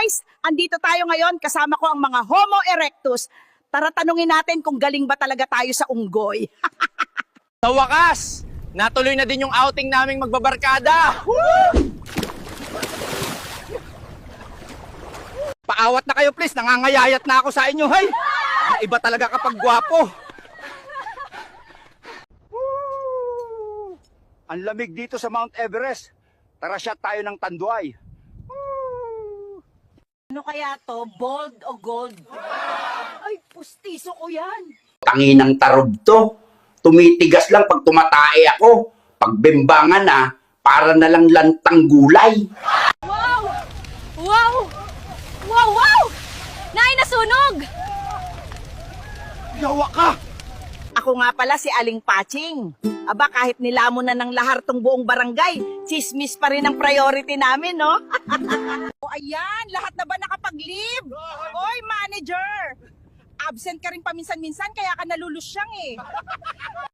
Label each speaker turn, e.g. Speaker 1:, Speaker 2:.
Speaker 1: guys, andito tayo ngayon kasama ko ang mga Homo erectus. Tara tanungin natin kung galing ba talaga tayo sa unggoy.
Speaker 2: Sa wakas, natuloy na din yung outing naming magbabarkada. Paawat na kayo please, nangangayayat na ako sa inyo. Hay! Iba talaga kapag gwapo.
Speaker 3: Ang lamig dito sa Mount Everest. Tara shot tayo ng Tanduay.
Speaker 1: Ano kaya to? Bold o gold? Ay, pustiso ko yan.
Speaker 4: Tanginang tarob to. Tumitigas lang pag tumatae ako. Pag bimbangan na, para na lang lantang gulay.
Speaker 5: Wow! Wow! Wow! Wow! Nay, nasunog!
Speaker 3: Yawa ka!
Speaker 1: Ako nga pala si Aling Paching. Aba, kahit nilamon na ng lahar tong buong barangay, chismis pa rin ang priority namin, no? O ayan, lahat na ba nakapag-leave? Oy, manager! Absent ka rin paminsan-minsan, kaya ka nalulusyang eh.